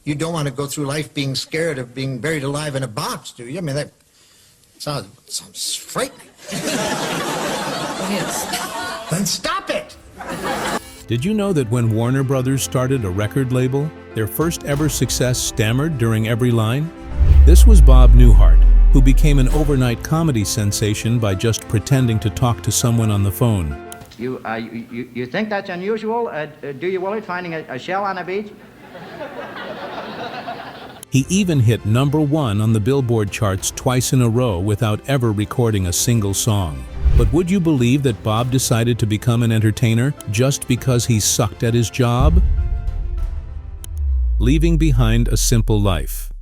you don't want to go through life being scared of being buried alive in a box, do you? I mean, that sounds frightening. It is. Then stop it! Did you know that when Warner Brothers started a record label, their first ever success stammered during every line? This was Bob Newhart, who became an overnight comedy sensation by just pretending to talk to someone on the phone. You think that's unusual? Do you, Willard, finding a shell on a beach? He even hit #1 on the Billboard charts twice in a row without ever recording a single song. But would you believe that Bob decided to become an entertainer just because he sucked at his job? Leaving behind a simple life.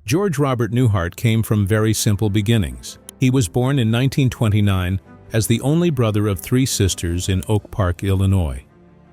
George Robert Newhart came from very simple beginnings. He was born in 1929 as the only brother of 3 sisters in Oak Park, Illinois.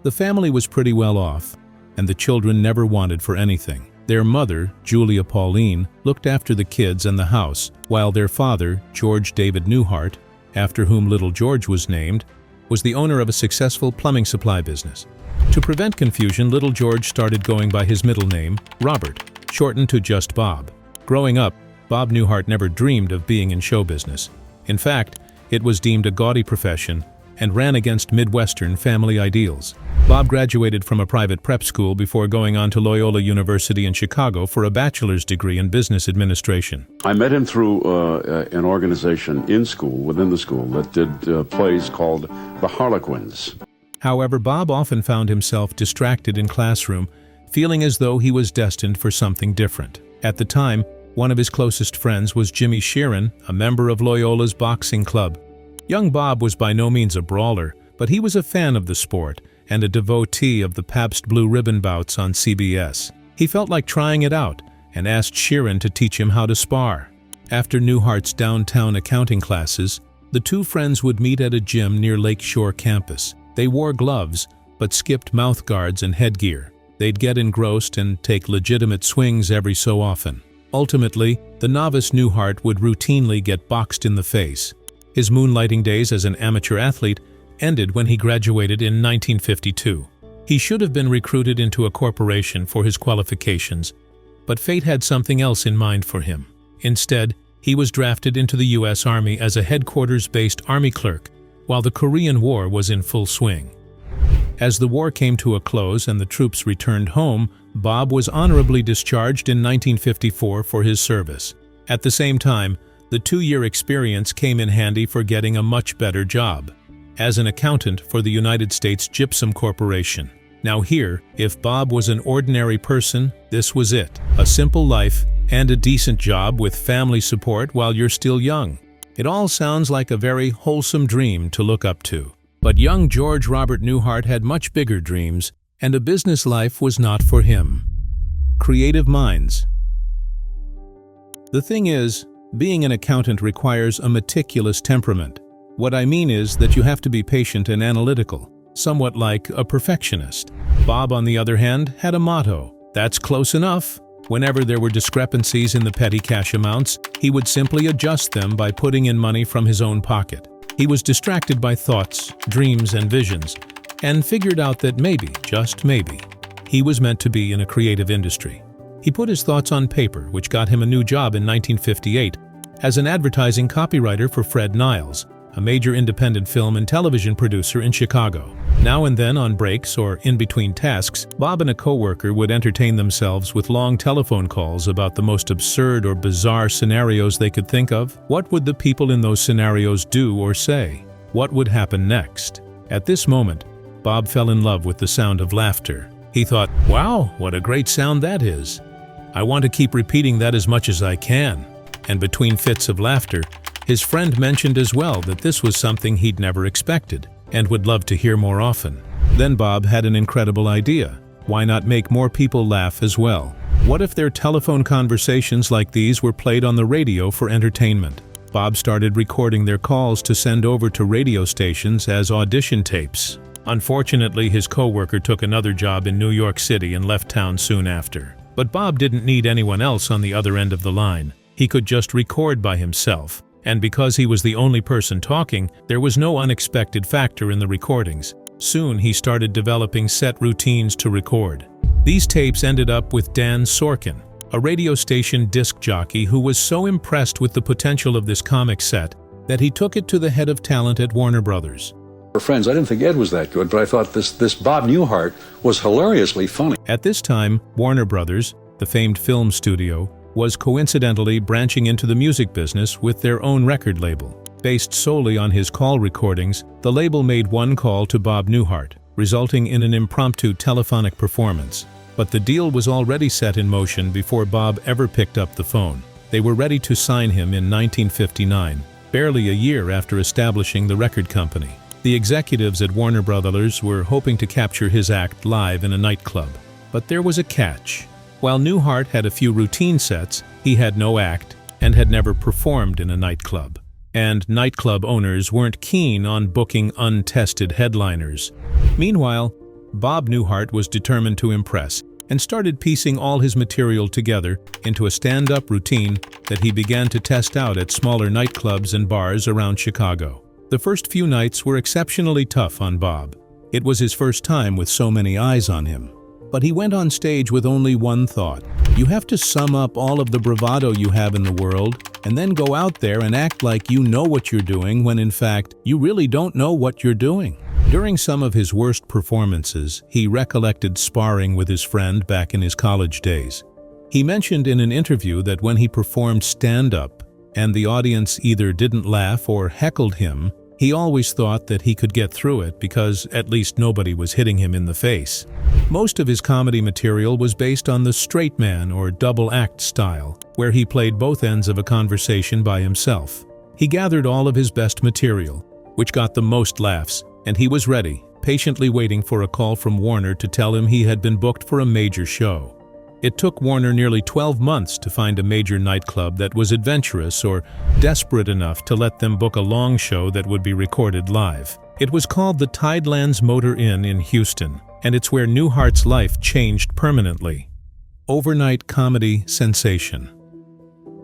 The family was pretty well off, and the children never wanted for anything. Their mother, Julia Pauline, looked after the kids and the house, while their father, George David Newhart, after whom little George was named, was the owner of a successful plumbing supply business. To prevent confusion, little George started going by his middle name, Robert, shortened to just Bob. Growing up, Bob Newhart never dreamed of being in show business. In fact, it was deemed a gaudy profession and ran against Midwestern family ideals. Bob graduated from a private prep school before going on to Loyola University in Chicago for a bachelor's degree in business administration. I met him through an organization in school, within the school, that did plays called the Harlequins. However, Bob often found himself distracted in classroom, feeling as though he was destined for something different. At the time, one of his closest friends was Jimmy Sheeran, a member of Loyola's boxing club. Young Bob was by no means a brawler, but he was a fan of the sport and a devotee of the Pabst Blue Ribbon bouts on CBS. He felt like trying it out and asked Sheeran to teach him how to spar. After Newhart's downtown accounting classes, the two friends would meet at a gym near Lakeshore campus. They wore gloves, but skipped mouth guards and headgear. They'd get engrossed and take legitimate swings every so often. Ultimately, the novice Newhart would routinely get boxed in the face. His moonlighting days as an amateur athlete ended when he graduated in 1952. He should have been recruited into a corporation for his qualifications, but fate had something else in mind for him. Instead, he was drafted into the U.S. Army as a headquarters-based Army clerk, while the Korean War was in full swing. As the war came to a close and the troops returned home, Bob was honorably discharged in 1954 for his service. At the same time, the 2-year experience came in handy for getting a much better job as an accountant for the United States Gypsum Corporation. Now here, if Bob was an ordinary person, this was it. A simple life and a decent job with family support while you're still young. It all sounds like a very wholesome dream to look up to. But young George Robert Newhart had much bigger dreams, and a business life was not for him. Creative minds. The thing is, being an accountant requires a meticulous temperament. What I mean is that you have to be patient and analytical, somewhat like a perfectionist. Bob, on the other hand, had a motto: that's close enough. Whenever there were discrepancies in the petty cash amounts, he would simply adjust them by putting in money from his own pocket. He was distracted by thoughts, dreams, and visions, and figured out that maybe, just maybe, he was meant to be in a creative industry. He put his thoughts on paper, which got him a new job in 1958 as an advertising copywriter for Fred Niles, a major independent film and television producer in Chicago. Now and then, on breaks or in between tasks, Bob and a coworker would entertain themselves with long telephone calls about the most absurd or bizarre scenarios they could think of. What would the people in those scenarios do or say? What would happen next? At this moment, Bob fell in love with the sound of laughter. He thought, "Wow, what a great sound that is. I want to keep repeating that as much as I can." And between fits of laughter, his friend mentioned as well that this was something he'd never expected and would love to hear more often. Then Bob had an incredible idea. Why not make more people laugh as well? What if their telephone conversations like these were played on the radio for entertainment? Bob started recording their calls to send over to radio stations as audition tapes. Unfortunately, his coworker took another job in New York City and left town soon after. But Bob didn't need anyone else on the other end of the line. He could just record by himself. And because he was the only person talking, there was no unexpected factor in the recordings. Soon he started developing set routines to record. These tapes ended up with Dan Sorkin, a radio station disc jockey who was so impressed with the potential of this comic set that he took it to the head of talent at Warner Brothers. We're friends. I didn't think Ed was that good, but I thought this Bob Newhart was hilariously funny. At this time, Warner Brothers, the famed film studio, was coincidentally branching into the music business with their own record label. Based solely on his call recordings, the label made one call to Bob Newhart, resulting in an impromptu telephonic performance. But the deal was already set in motion before Bob ever picked up the phone. They were ready to sign him in 1959, barely a year after establishing the record company. The executives at Warner Brothers were hoping to capture his act live in a nightclub. But there was a catch. While Newhart had a few routine sets, he had no act and had never performed in a nightclub. And nightclub owners weren't keen on booking untested headliners. Meanwhile, Bob Newhart was determined to impress and started piecing all his material together into a stand-up routine that he began to test out at smaller nightclubs and bars around Chicago. The first few nights were exceptionally tough on Bob. It was his first time with so many eyes on him. But he went on stage with only one thought. You have to sum up all of the bravado you have in the world and then go out there and act like you know what you're doing when in fact you really don't know what you're doing. During some of his worst performances, he recollected sparring with his friend back in his college days. He mentioned in an interview that when he performed stand-up and the audience either didn't laugh or heckled him, he always thought that he could get through it because at least nobody was hitting him in the face. Most of his comedy material was based on the straight man or double act style, where he played both ends of a conversation by himself. He gathered all of his best material, which got the most laughs, and he was ready, patiently waiting for a call from Warner to tell him he had been booked for a major show. It took Warner nearly 12 months to find a major nightclub that was adventurous or desperate enough to let them book a long show that would be recorded live. It was called the Tidelands Motor Inn in Houston, and it's where Newhart's life changed permanently. Overnight comedy sensation.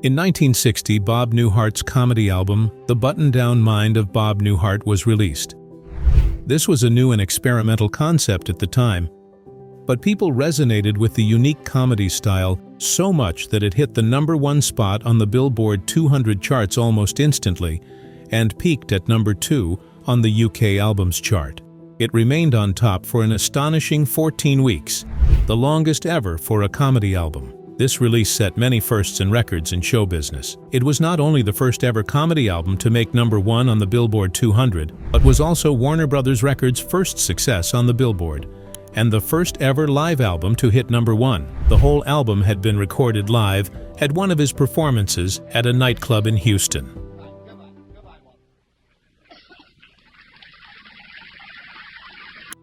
In 1960, Bob Newhart's comedy album, The Button-Down Mind of Bob Newhart, was released. This was a new and experimental concept at the time, but people resonated with the unique comedy style so much that it hit the #1 spot on the Billboard 200 charts almost instantly and peaked at #2 on the UK albums chart. It remained on top for an astonishing 14 weeks, the longest ever for a comedy album. This release set many firsts and records in show business. It was not only the first ever comedy album to make #1 on the Billboard 200, but was also Warner Brothers Records' first success on the Billboard, and the first ever live album to hit #1. The whole album had been recorded live at one of his performances at a nightclub in Houston.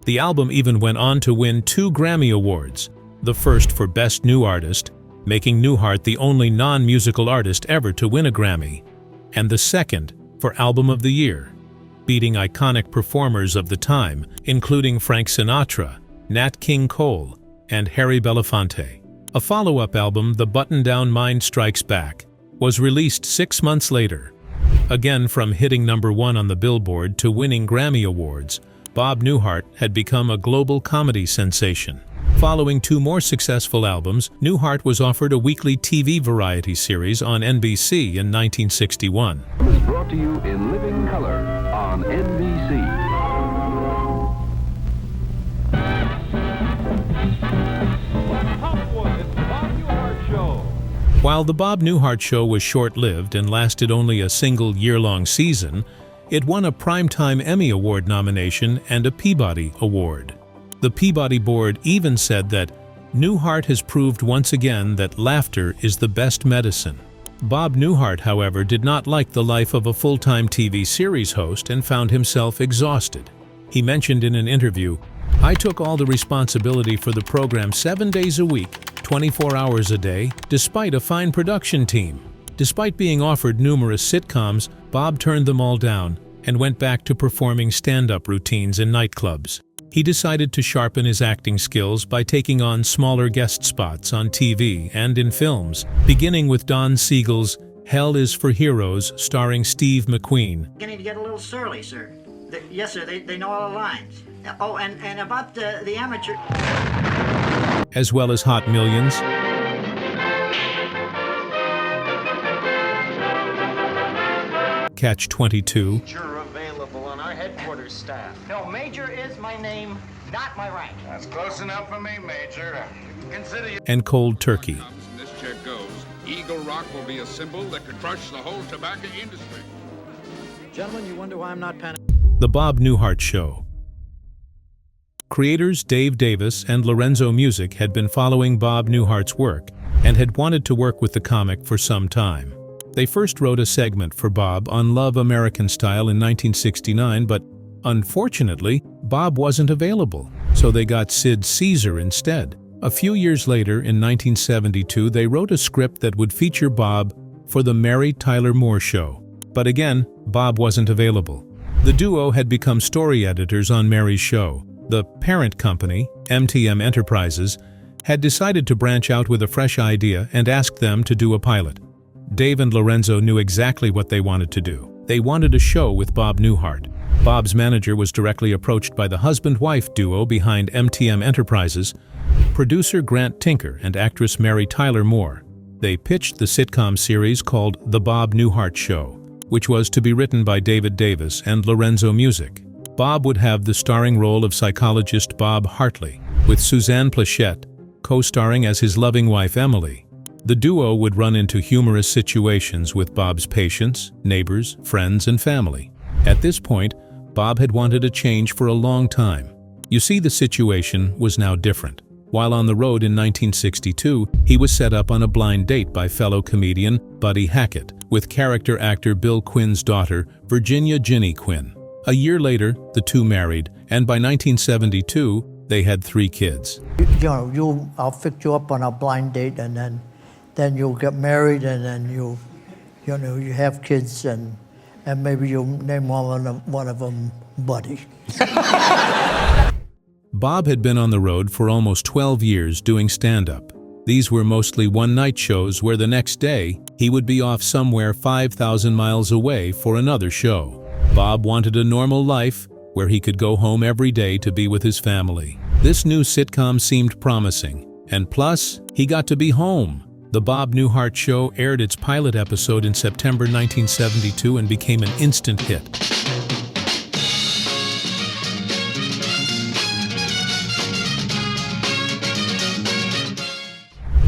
The album even went on to win 2 Grammy Awards, the first for Best New Artist, making Newhart the only non-musical artist ever to win a Grammy, and the second for Album of the Year, beating iconic performers of the time, including Frank Sinatra, Nat King Cole, and Harry Belafonte. A follow-up album, The Button-Down Mind Strikes Back, was released 6 months later. Again, from hitting #1 on the Billboard to winning Grammy Awards, Bob Newhart had become a global comedy sensation. Following 2 more successful albums, Newhart was offered a weekly TV variety series on NBC in 1961. Is brought to you in living color on NBC. While the Bob Newhart Show was short-lived and lasted only a single year-long season, it won a Primetime Emmy Award nomination and a Peabody Award. The Peabody Board even said that Newhart has proved once again that laughter is the best medicine. Bob Newhart, however, did not like the life of a full-time TV series host and found himself exhausted. He mentioned in an interview, "I took all the responsibility for the program 7 days a week, 24 hours a day, despite a fine production team." Despite being offered numerous sitcoms, Bob turned them all down and went back to performing stand-up routines in nightclubs. He decided to sharpen his acting skills by taking on smaller guest spots on TV and in films, beginning with Don Siegel's Hell is for Heroes, starring Steve McQueen. Beginning to get a little surly, sir. Yes, sir, they know all the lines. Oh, and about the amateur... as well as Hot Millions, Catch 22, Major available on our headquarters staff. No, Major is my name, not my rank. That's close enough for me, Major. Consider you... and Cold Turkey. This check goes. Eagle Rock will be a symbol that could crush the whole tobacco industry. Gentlemen, you wonder why I'm not panicking? The Bob Newhart Show. Creators Dave Davis and Lorenzo Music had been following Bob Newhart's work and had wanted to work with the comic for some time. They first wrote a segment for Bob on Love American Style in 1969, but unfortunately, Bob wasn't available, so they got Sid Caesar instead. A few years later, in 1972, they wrote a script that would feature Bob for the Mary Tyler Moore Show. But again, Bob wasn't available. The duo had become story editors on Mary's show. The parent company, MTM Enterprises, had decided to branch out with a fresh idea and asked them to do a pilot. Dave and Lorenzo knew exactly what they wanted to do. They wanted a show with Bob Newhart. Bob's manager was directly approached by the husband-wife duo behind MTM Enterprises, producer Grant Tinker and actress Mary Tyler Moore. They pitched the sitcom series called The Bob Newhart Show, which was to be written by David Davis and Lorenzo Music. Bob would have the starring role of psychologist Bob Hartley, with Suzanne Plachette co-starring as his loving wife Emily. The duo would run into humorous situations with Bob's patients, neighbors, friends, and family. At this point, Bob had wanted a change for a long time. You see, the situation was now different. While on the road in 1962, he was set up on a blind date by fellow comedian Buddy Hackett with character actor Bill Quinn's daughter, Virginia Ginny Quinn. A year later, the two married, and by 1972, they had 3 kids. I'll fix you up on a blind date, and then you'll get married, and then you have kids, and maybe you'll name one of them Buddy. Bob had been on the road for almost 12 years doing stand-up. These were mostly one-night shows where the next day he would be off somewhere 5,000 miles away for another show. Bob wanted a normal life where he could go home every day to be with his family. This new sitcom seemed promising, and plus, he got to be home. The Bob Newhart Show aired its pilot episode in September 1972 and became an instant hit.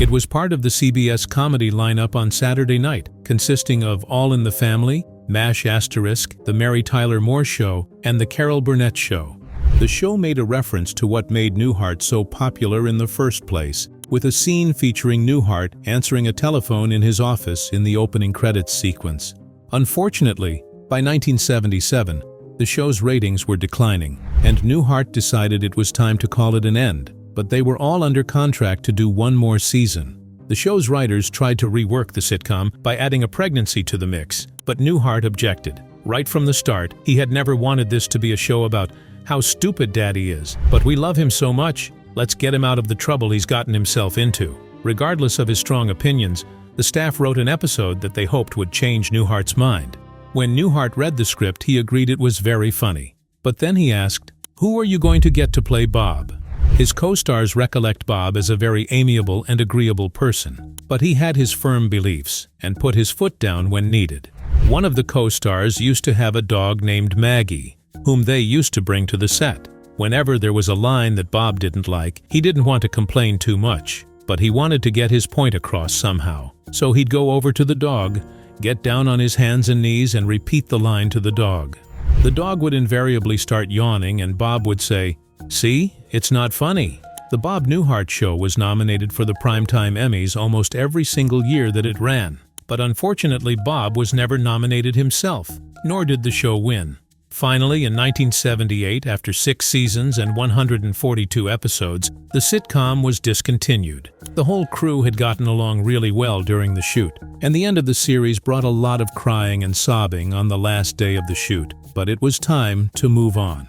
It was part of the CBS comedy lineup on Saturday night, consisting of All in the Family, MASH*, The Mary Tyler Moore Show, and The Carol Burnett Show. The show made a reference to what made Newhart so popular in the first place, with a scene featuring Newhart answering a telephone in his office in the opening credits sequence. Unfortunately, by 1977, the show's ratings were declining, and Newhart decided it was time to call it an end, but they were all under contract to do one more season. The show's writers tried to rework the sitcom by adding a pregnancy to the mix, but Newhart objected. Right from the start, he had never wanted this to be a show about how stupid Daddy is, but we love him so much, let's get him out of the trouble he's gotten himself into. Regardless of his strong opinions, the staff wrote an episode that they hoped would change Newhart's mind. When Newhart read the script, he agreed it was very funny. But then he asked, "Who are you going to get to play Bob?" His co-stars recollect Bob as a very amiable and agreeable person, but he had his firm beliefs and put his foot down when needed. One of the co-stars used to have a dog named Maggie, whom they used to bring to the set. Whenever there was a line that Bob didn't like, he didn't want to complain too much, but he wanted to get his point across somehow. So he'd go over to the dog, get down on his hands and knees, and repeat the line to the dog. The dog would invariably start yawning, and Bob would say, "See, it's not funny." The Bob Newhart Show was nominated for the Primetime Emmys almost every single year that it ran, but unfortunately Bob was never nominated himself, nor did the show win. Finally, in 1978, after 6 seasons and 142 episodes, the sitcom was discontinued. The whole crew had gotten along really well during the shoot, and the end of the series brought a lot of crying and sobbing on the last day of the shoot, but it was time to move on.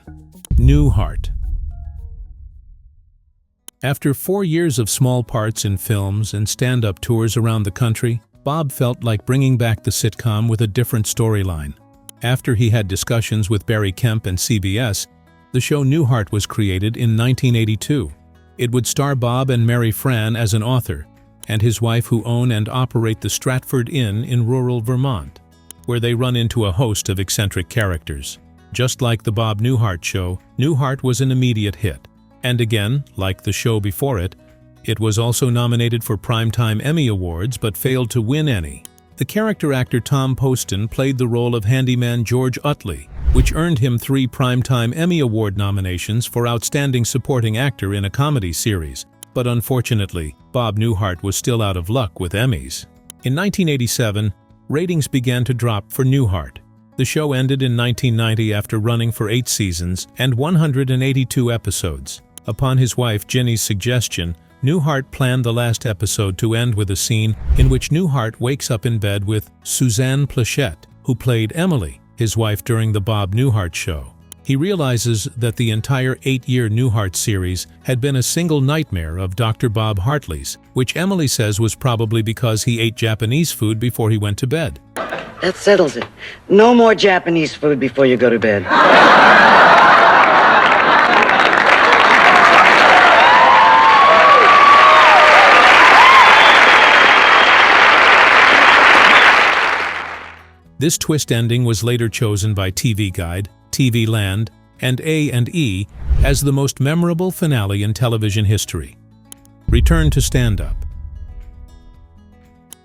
Newhart. After 4 years of small parts in films and stand-up tours around the country, Bob felt like bringing back the sitcom with a different storyline. After he had discussions with Barry Kemp and CBS, The show Newhart was created in 1982. It would star Bob and Mary Fran as an author, and his wife who own and operate the Stratford Inn in rural Vermont, where they run into a host of eccentric characters. Just like the Bob Newhart show, Newhart was an immediate hit. And again, like the show before it, it was also nominated for Primetime Emmy Awards but failed to win any. The character actor Tom Poston played the role of handyman George Utley, which earned him 3 Primetime Emmy Award nominations for Outstanding Supporting Actor in a Comedy Series. But unfortunately, Bob Newhart was still out of luck with Emmys. In 1987, ratings began to drop for Newhart. The show ended in 1990 after running for 8 seasons and 182 episodes. Upon his wife Ginny's suggestion, Newhart planned the last episode to end with a scene in which Newhart wakes up in bed with Suzanne Plachette, who played Emily, his wife during the Bob Newhart show. He realizes that the entire 8-year Newhart series had been a single nightmare of Dr. Bob Hartley's, which Emily says was probably because he ate Japanese food before he went to bed. That settles it. No more Japanese food before you go to bed. This twist ending was later chosen by TV Guide, TV Land, and A&E as the most memorable finale in television history. Return to stand-up.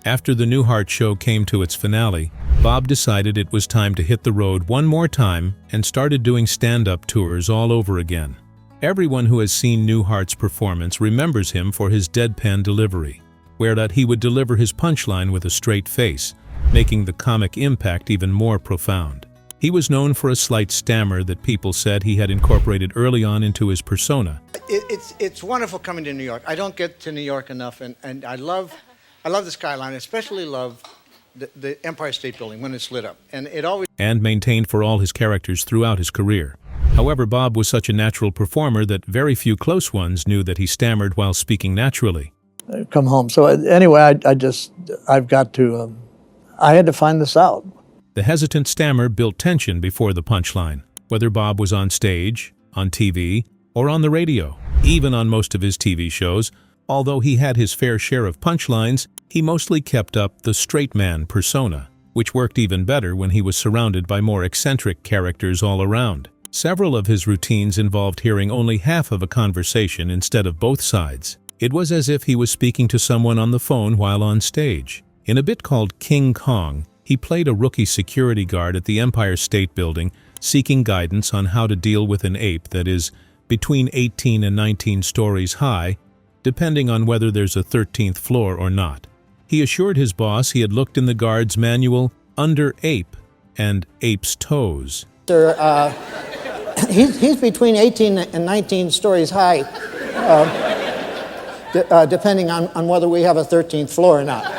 After the Newhart show came to its finale, Bob decided it was time to hit the road one more time and started doing stand-up tours all over again. Everyone who has seen Newhart's performance remembers him for his deadpan delivery, where that he would deliver his punchline with a straight face, making the comic impact even more profound. He was known for a slight stammer that people said he had incorporated early on into his persona. It's wonderful coming to New York. I don't get to New York enough, and I love the skyline. I especially love the Empire State Building when it's lit up, and maintained for all his characters throughout his career. However, Bob was such a natural performer that very few close ones knew that he stammered while speaking naturally. Come home. So anyway, I had to find this out. The hesitant stammer built tension before the punchline, whether Bob was on stage, on TV, or on the radio. Even on most of his TV shows, although he had his fair share of punchlines, he mostly kept up the straight man persona, which worked even better when he was surrounded by more eccentric characters all around. Several of his routines involved hearing only half of a conversation instead of both sides. It was as if he was speaking to someone on the phone while on stage. In a bit called King Kong, he played a rookie security guard at the Empire State Building, seeking guidance on how to deal with an ape that is between 18 and 19 stories high, depending on whether there's a 13th floor or not. He assured his boss he had looked in the guard's manual under ape and ape's toes. Sir, he's between 18 and 19 stories high, depending on whether we have a 13th floor or not.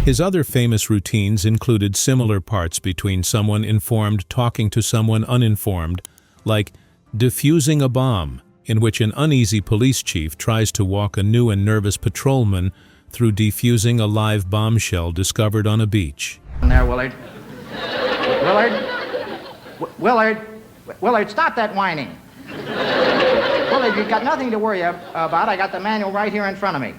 His other famous routines included similar parts between someone informed talking to someone uninformed, like defusing a bomb, in which an uneasy police chief tries to walk a new and nervous patrolman through defusing a live bombshell discovered on a beach. There, Willard. Willard, stop that whining. Willard, you've got nothing to worry about. I got the manual right here in front of me.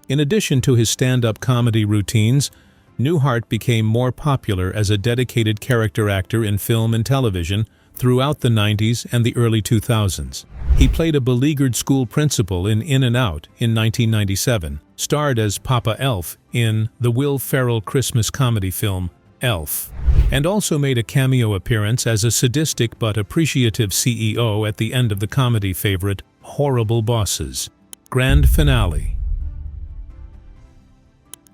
In addition to his stand-up comedy routines, Newhart became more popular as a dedicated character actor in film and television throughout the 90s and the early 2000s. He played a beleaguered school principal in and Out in 1997, starred as Papa Elf in the Will Ferrell Christmas comedy film Elf, and also made a cameo appearance as a sadistic but appreciative CEO at the end of the comedy favorite Horrible Bosses. Grand finale.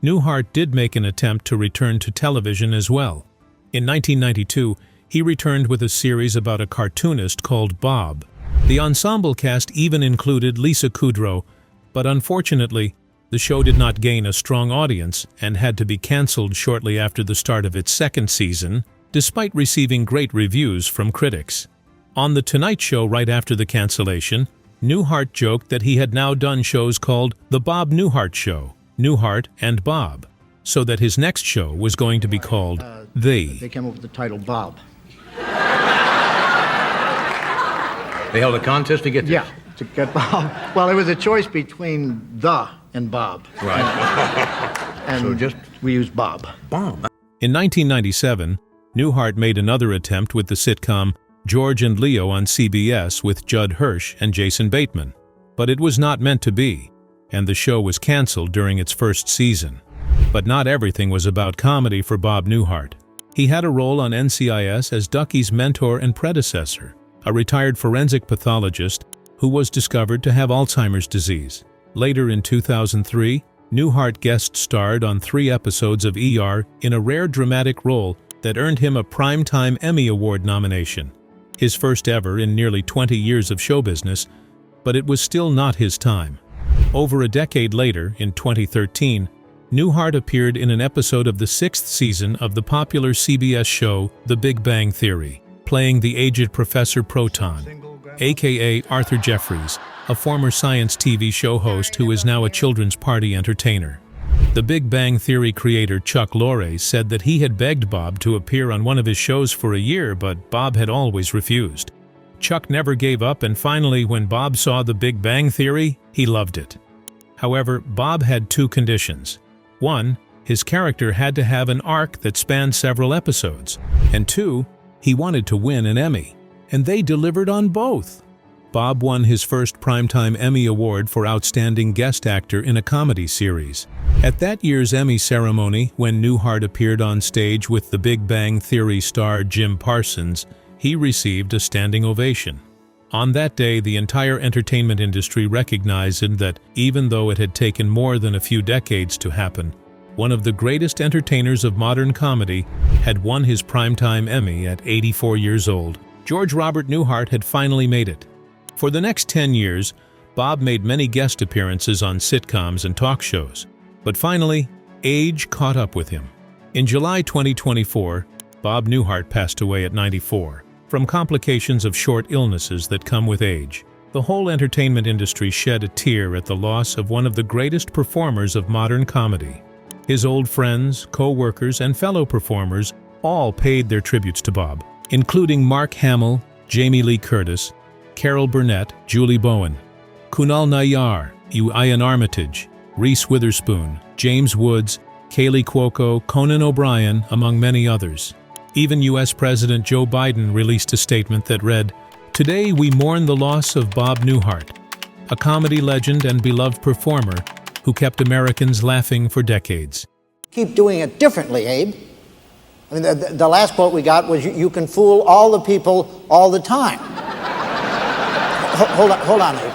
Newhart did make an attempt to return to television as well. In 1992, he returned with a series about a cartoonist called Bob. The ensemble cast even included Lisa Kudrow, but unfortunately, the show did not gain a strong audience and had to be canceled shortly after the start of its second season, despite receiving great reviews from critics. On The Tonight Show right after the cancellation, Newhart joked that he had now done shows called The Bob Newhart Show, Newhart and Bob. so that his next show was going to be called They The. came up with the title Bob. They held a contest to get this? Yeah, to get Bob. Well, it was a choice between the and Bob. Right. And So just we used Bob. Bob. In 1997, Newhart made another attempt with the sitcom George and Leo on CBS with Judd Hirsch and Jason Bateman, but it was not meant to be, and the show was canceled during its first season. But not everything was about comedy for Bob Newhart. He had a role on NCIS as Ducky's mentor and predecessor, a retired forensic pathologist who was discovered to have Alzheimer's disease. Later in 2003, Newhart guest starred on 3 episodes of ER in a rare dramatic role that earned him a Primetime Emmy Award nomination, his first ever in nearly 20 years of show business, but it was still not his time. Over a decade later, in 2013, Newhart appeared in an episode of the 6th season of the popular CBS show The Big Bang Theory, playing the aged Professor Proton, aka Arthur Jeffries, a former science TV show host who is now a children's party entertainer. The Big Bang Theory creator Chuck Lorre said that he had begged Bob to appear on one of his shows for a year, but Bob had always refused. Chuck never gave up, and finally, when Bob saw The Big Bang Theory, he loved it. However, Bob had 2 conditions. 1, his character had to have an arc that spanned several episodes, and 2, he wanted to win an Emmy, and they delivered on both. Bob won his first Primetime Emmy Award for Outstanding Guest Actor in a Comedy Series. At that year's Emmy ceremony, when Newhart appeared on stage with The Big Bang Theory star Jim Parsons, he received a standing ovation. On that day, the entire entertainment industry recognized that, even though it had taken more than a few decades to happen, one of the greatest entertainers of modern comedy had won his Primetime Emmy at 84 years old. George Robert Newhart had finally made it. For the next 10 years, Bob made many guest appearances on sitcoms and talk shows. But finally, age caught up with him. In July 2024, Bob Newhart passed away at 94, from complications of short illnesses that come with age. The whole entertainment industry shed a tear at the loss of one of the greatest performers of modern comedy. His old friends, co-workers, and fellow performers all paid their tributes to Bob, including Mark Hamill, Jamie Lee Curtis, Carol Burnett, Julie Bowen, Kunal Nayyar, Ian Armitage, Reese Witherspoon, James Woods, Kaylee Cuoco, Conan O'Brien, among many others. Even U.S. President Joe Biden released a statement that read, "Today we mourn the loss of Bob Newhart, a comedy legend and beloved performer who kept Americans laughing for decades." Keep doing it differently, Abe. I mean, the last quote we got was, "You can fool all the people all the time." Hold on, Abe.